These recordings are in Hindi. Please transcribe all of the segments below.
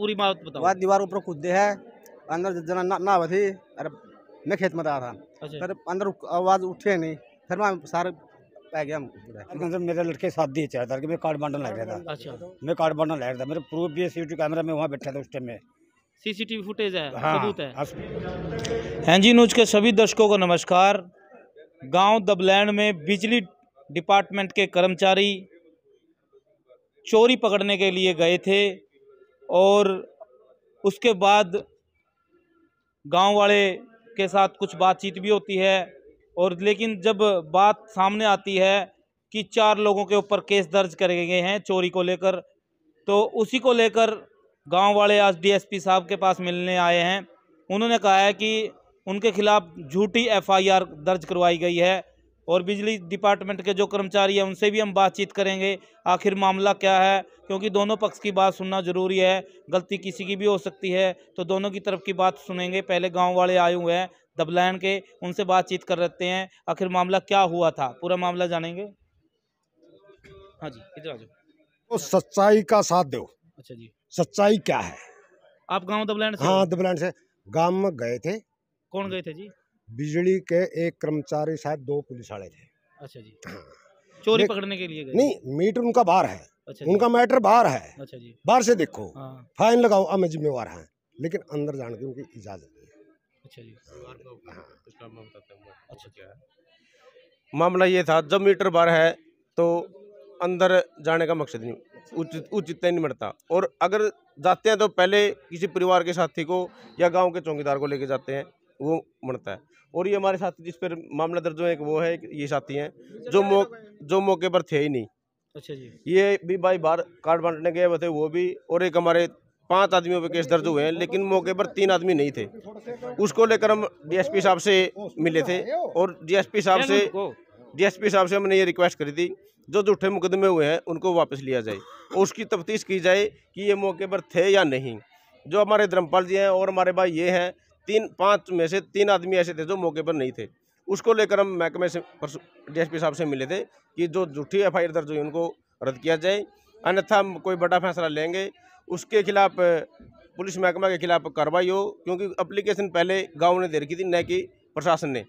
पूरी बात बताओ। वह दीवार ऊपर कूदे है, अंदर जना ना थी। अरे मैं खेत में था, अच्छा फिर अंदर आवाज उठे नहीं, फिर मैं सारे पै गया। मेरे लड़के शादी है 4 तारीख मैं कार्ड बांटने लग रहा था। अच्छा, मैं कार्ड बांटने लग रहा था, मेरे प्रूफ भी सीसीटीवी कैमरा में वहाँ बैठा था उस टाइम में। सीसीटीवी फुटेज है, हाँ, सबूत है। एनजी न्यूज के सभी दर्शकों को नमस्कार। गांव दबलैंड में बिजली डिपार्टमेंट के कर्मचारी चोरी पकड़ने के लिए गए थे और उसके बाद गांव वाले के साथ कुछ बातचीत भी होती है, और लेकिन जब बात सामने आती है कि 4 लोगों के ऊपर केस दर्ज करे गए हैं चोरी को लेकर, तो उसी को लेकर गांव वाले आज डीएसपी साहब के पास मिलने आए हैं। उन्होंने कहा है कि उनके खिलाफ झूठी एफआईआर दर्ज करवाई गई है, और बिजली डिपार्टमेंट के जो कर्मचारी हैं उनसे भी हम बातचीत करेंगे आखिर मामला क्या है, क्योंकि दोनों पक्ष की बात सुनना जरूरी है। गलती किसी की भी हो सकती है, तो दोनों की तरफ की बात सुनेंगे। पहले गांव वाले आए हुए हैं दबलैंड के, उनसे बातचीत कर लेते हैं, आखिर मामला क्या हुआ था, पूरा मामला जानेंगे। हाँ जी, इधर आ जाओ। तो सच्चाई का साथ दो। अच्छा जी, सच्चाई क्या है? आप गांव दबलैंड से? हाँ, दबलैंड से। गांव में गए थे। कौन गए थे जी? बिजली के एक कर्मचारी, शायद 2 पुलिस वाले थे। अच्छा जी, हाँ। चोरी पकड़ने के लिए गए? नहीं, मीटर उनका बाहर है। अच्छा जी, उनका मैटर बाहर है। अच्छा जी, बाहर से देखो, हाँ, फाइन लगाओ, अब मैं जिम्मेवार है, लेकिन अंदर जाने की उनकी इजाजत नहीं है। अच्छा जी, अच्छा क्या है मामला ये था, जब मीटर बार है तो अंदर जाने का मकसद नहीं, उचित नहीं मिलता, और अगर जाते हैं तो पहले किसी परिवार के साथी को या गांव के चौकीदार को लेके जाते हैं, वो बनता है। और ये हमारे साथी जिस पर मामला दर्ज हुआ है वो है, ये साथी हैं जो मौके पर थे ही नहीं। अच्छा जी, ये भी भाई बाहर कार्ड बांटने गए हुए थे वो भी, और एक हमारे 5 आदमियों पे केस दर्ज हुए हैं, लेकिन मौके पर 3 आदमी नहीं थे। उसको लेकर हम डीएसपी साहब से मिले थे, और डीएसपी साहब से हमने ये रिक्वेस्ट करी थी जो झूठे मुकदमे हुए हैं उनको वापस लिया जाए, और उसकी तफ्तीश की जाए कि ये मौके पर थे या नहीं। जो हमारे धर्मपाल जी हैं और हमारे भाई ये हैं, 5 में से 3 आदमी ऐसे थे जो मौके पर नहीं थे। उसको लेकर हम महकमे से डीएसपी साहब से मिले थे कि जो झूठी एफआईआर दर्ज हुई उनको रद्द किया जाए, अन्यथा हम कोई बड़ा फैसला लेंगे। उसके खिलाफ पुलिस महकमा के खिलाफ कार्रवाई हो, क्योंकि एप्लीकेशन पहले गांव ने दे रखी थी, न कि प्रशासन ने,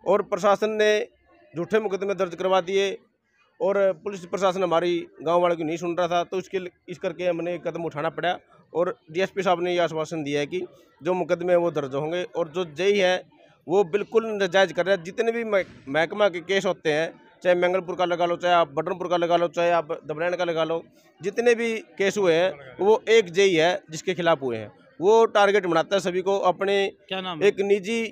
और प्रशासन ने झूठे मुकदमे दर्ज करवा दिए, और पुलिस प्रशासन हमारी गांव वालों की नहीं सुन रहा था, तो इस करके हमने एक कदम उठाना पड़ा, और डीएसपी साहब ने यह आश्वासन दिया है कि जो मुकदमे हैं वो दर्ज होंगे, और जो जेई है वो बिल्कुल नाजायज कर रहे हैं। जितने भी महकमा के केस होते हैं, चाहे मंगलपुर का लगा लो, चाहे आप बटरपुर का लगा लो, चाहे आप दबलैंड का लगा लो, जितने भी केस हुए हैं वो एक जेई है जिसके खिलाफ हुए हैं। वो टारगेट बनाता है सभी को अपने। क्या नाम? एक निजी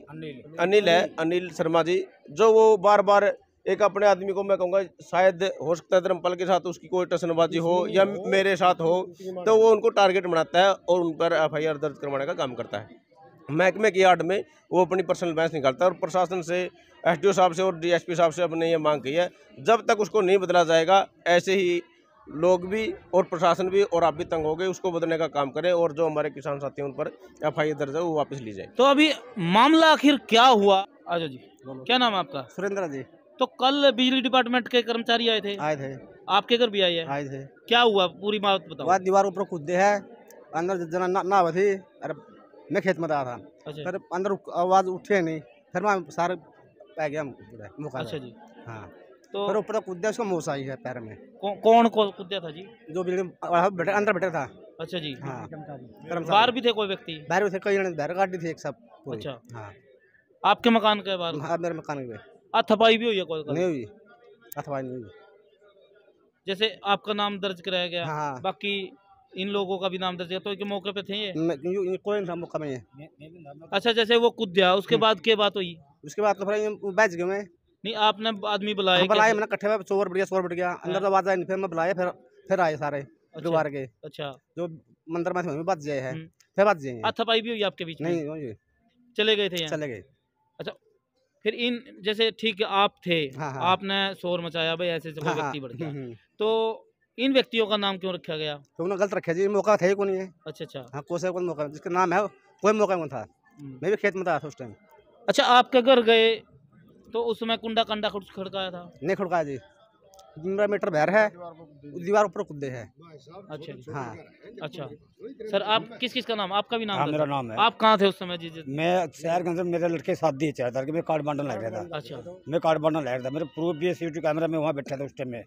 अनिल है, अनिल शर्मा जी, जो वो बार बार एक अपने आदमी को, मैं कहूँगा शायद हो सकता है धर्मपाल के साथ उसकी कोई टसनबाजी हो या मेरे साथ हो, तो वो उनको टारगेट बनाता है और उन पर एफआईआर दर्ज करवाने का काम करता है। महकमे की आड़ में वो अपनी पर्सनल बैलेंस निकालता है, और प्रशासन से, एसडीओ साहब से और डीएसपी साहब से अपने ये मांग की है, जब तक उसको नहीं बदला जाएगा ऐसे ही लोग भी और प्रशासन भी और आप भी तंग हो गए, उसको बदलने का काम करें, और जो हमारे किसान साथी हैं उन पर एफआईआर दर्ज है वो वापस ली जाए। तो अभी मामला आखिर क्या हुआ? आजा जी, क्या नाम है आपका? सुरेंद्र जी। तो कल बिजली डिपार्टमेंट के कर्मचारी आए थे? आए थे। आपके घर भी आए थे। क्या हुआ, पूरी बात बताओ। वह दीवार ऊपर कूदे है, अंदर जना ना थी। अरे मैं खेत में था, अच्छा, फिर अंदर आवाज उठे नहीं, फिर मैं सारे पै गया। अच्छा जी, हाँ, तो फिर ऊपर कूदे, उसको मूस आई है पैर में। कौन कूदा था जी? जो बिल्डिंग अंदर बैठा था। अच्छा जी, हाँ, बाहर भी थे कोई व्यक्ति? बाहर थे, कई जने बाहर गाड़ी थी एक सब। अच्छा, हाँ, आपके मकान के बाहर? हाँ, मेरे मकान में थपाई भी हुई है कोई? नहीं हुई, अथवा नहीं हुई। जैसे आपका नाम दर्ज कराया गया, हाँ, बाकी इन लोगों का भी नाम दर्ज किया, तो के मौके पे थे ये? कोई नहीं था मौका में। अच्छा, जैसे वो कूदा उसके बाद क्या बात हुई? उसके बाद तो फिर बैच गए मैं। नहीं, आपने आदमी बुलाया? बुलाया मैंने, इकट्ठे में चोर बढ़ गया अंदर, तो आवाज आई, फिर मैं बुलाया, फिर आए सारे परिवार के। अच्छा, जो मंदिर में बच जाए है, फिर बच जाए। थपाई भी हुई आपके बीच में? नहीं, चले गए थे यहाँ? चले गए। अच्छा, फिर इन जैसे ठीक है आप थे, हाँ, आपने शोर मचाया भाई ऐसे कोई व्यक्ति बढ़ गया, हाँ, तो इन व्यक्तियों का नाम क्यों रखा गया? तो उन्होंने गलत रखा जी, मौका था ही कोई नहीं है। अच्छा, हाँ, कोई मौका जिसका नाम है कोई मौका नहीं था। मैं भी खेत में था उस टाइम। अच्छा, आपके घर गए तो उसमें कुंडा कंडा खड़काया था? नहीं खड़काया जी। 15 मीटर बाहर है, दीवार ऊपर कूदे है। अच्छा जी। हाँ अच्छा सर, आप किस किस का नाम, आपका भी नाम हाँ था? मेरा नाम है। आप कहाँ थे उस समय जी? मैं शहर के अंदर मेरे लड़के शादी 4 तारीख मैं कार्ड बांटने लग रहा था। अच्छा, मैं कार्ड बांटने लग रहा था, मेरे प्रूफ भी सीसीटीवी कैमरा में वहाँ बैठा था उस टाइम में।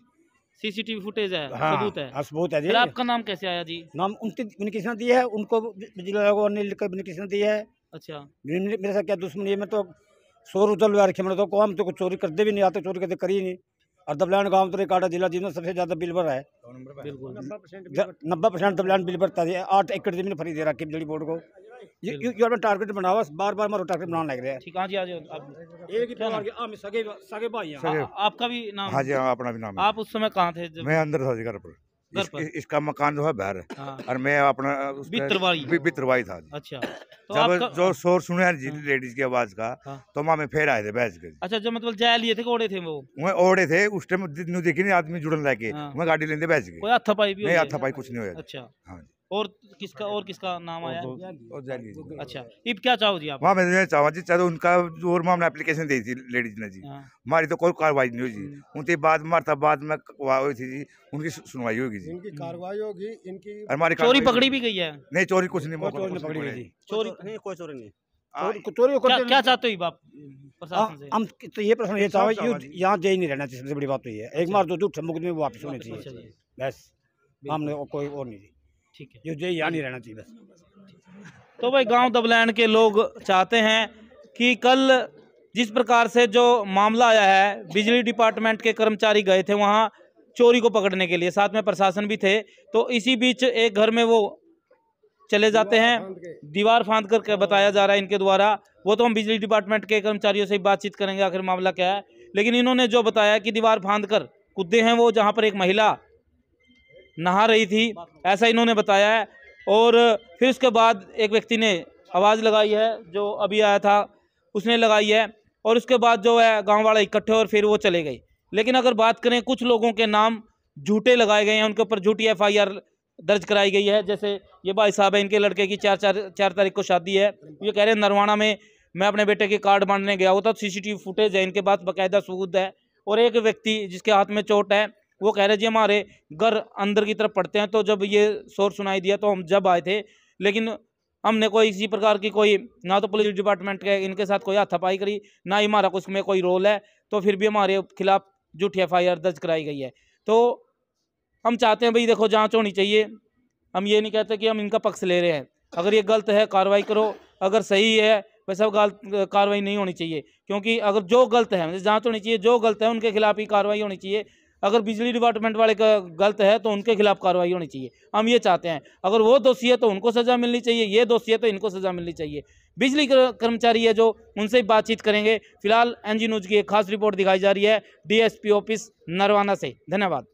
सीसीटीवी फुटेज है, हाँ सबूत है। हाँ सबूत है जी। फिर आपका नाम कैसे आया जी? नाम उनकी इनविटेशन दी है, उनको बिजली वालों ने इनविटेशन दी है। अच्छा, मेरे साथ क्या दुश्मनी है? मैं तो 100 रुपये रखे, मैंने तो कौन तो चोरी करते भी नहीं आते, चोरी करते करी नहीं। और दबलान गांव तो काटा जिला जिसमें सबसे ज्यादा बिल भरा है। बिल्कुल 90% दबलान बिल भरता है। 8 एकड़ जमीन फ्री दे रखी बिजली बोर्ड को। ये टारगेट बनावा, बार बार मारो टारगेट बनाने लग रहे हैं। ठीक, हाँ जी, आ जाओ आप। एक ही परिवार के हम सगे भाई हैं। आपका भी नाम? हाँ जी, हाँ अपना भी नाम है। आप उस समय कहाँ थे जब? मैं अंदर था जी घर पर। घर पर? इसका मकान जो है बाहर है हाँ। और मैं अपना बित्रवाई था जी। अच्छा, तो जब आपका जो शोर सुने जी लेडीज की आवाज का, हाँ। तो माँ में फिर आए थे बैठ के। अच्छा, जो मतलब जाया लिए थे, कोड़े थे वो? वहाँ ओढ़े थे उस टाइम, देखी नहीं आदमी जुड़न लेके, हाँ। मैं गाड़ी लेंदे बैठ गए। कोई हाथापाई भी नहीं, हुई है? हाथापाई कुछ नहीं हुआ। अच्छा, हाँ जी। और किसका नाम आया? और जानिए जी। अच्छा, अब क्या चाहो जी आप? वहाँ मैं चाहवा जी, चाहे उनका और मामला एप्लीकेशन दी थी लेडीज ने जी, हाँ। हमारी तो कोई कार्रवाई नहीं हुई जी। उनके बाद मारता बाद में हुई थी जी, उनकी सुनवाई होगी जी। इनकी कार्रवाई होगी, इनकी हमारी चोरी पकड़ी भी गई है? नहीं, चोरी कुछ नहीं, चोरी नहीं पकड़ी गई जी। चोरी नहीं, कोई चोरी नहीं। चोरी क्या चाहते हो आप प्रशासन से? हम तो ये प्रश्न ये चाहे यहाँ जय नहीं रहना चाहिए, सबसे बड़ी बात तो ये है। एक बार जो झूठे मुकदमे वापस होने अच्छा चाहिए जी, बस, हमने कोई और नहीं। ठीक है। जो जय यहाँ नहीं रहना चाहिए बस। तो भाई गांव दबलैंड के लोग चाहते हैं कि कल जिस प्रकार से जो मामला आया है, बिजली डिपार्टमेंट के कर्मचारी गए थे वहां चोरी को पकड़ने के लिए, साथ में प्रशासन भी थे, तो इसी बीच एक घर में वो चले जाते हैं, दीवार फांद कर बताया जा रहा है इनके द्वारा। वो तो हम बिजली डिपार्टमेंट के कर्मचारियों से ही बातचीत करेंगे आखिर मामला क्या है, लेकिन इन्होंने जो बताया कि दीवार फांद कर कूदे हैं वो, जहाँ पर एक महिला नहा रही थी, ऐसा इन्होंने बताया है। और फिर उसके बाद एक व्यक्ति ने आवाज़ लगाई है, जो अभी आया था उसने लगाई है, और उसके बाद जो है गांव वाले इकट्ठे और फिर वो चले गए। लेकिन अगर बात करें, कुछ लोगों के नाम झूठे लगाए गए हैं, उनके ऊपर झूठी FIR दर्ज कराई गई है। जैसे ये भाई साहब है, इनके लड़के की 4 तारीख को शादी है, ये कह रहे हैं नरवाना में मैं अपने बेटे के कार्ड बांटने गया, वो तो CCTV फुटेज है, इनके पास बाकायदा सबूत है। और एक व्यक्ति जिसके हाथ में चोट है, वो कह रहे जी हमारे घर अंदर की तरफ पड़ते हैं, तो जब ये शोर सुनाई दिया तो हम जब आए थे, लेकिन हमने कोई इसी प्रकार की कोई ना तो पुलिस डिपार्टमेंट के इनके साथ कोई हाथापाई करी, ना ही हमारा कुछ में कोई रोल है, तो फिर भी हमारे खिलाफ झूठी FIR दर्ज कराई गई है। तो हम चाहते हैं भाई देखो, जांच होनी चाहिए। हम ये नहीं कहते कि हम इनका पक्ष ले रहे हैं, अगर ये गलत है कार्रवाई करो, अगर सही है वैसे गलत कार्रवाई नहीं होनी चाहिए, क्योंकि अगर जो गलत है जांच होनी चाहिए, जो गलत है उनके खिलाफ ही कार्रवाई होनी चाहिए। अगर बिजली डिपार्टमेंट वाले का गलत है तो उनके खिलाफ कार्रवाई होनी चाहिए, हम ये चाहते हैं। अगर वो दोषी है तो उनको सज़ा मिलनी चाहिए, ये दोषी है तो इनको सज़ा मिलनी चाहिए। बिजली कर्मचारी है जो, उनसे ही बातचीत करेंगे। फिलहाल NG न्यूज़ की एक खास रिपोर्ट दिखाई जा रही है DSP ऑफिस नरवाना से। धन्यवाद।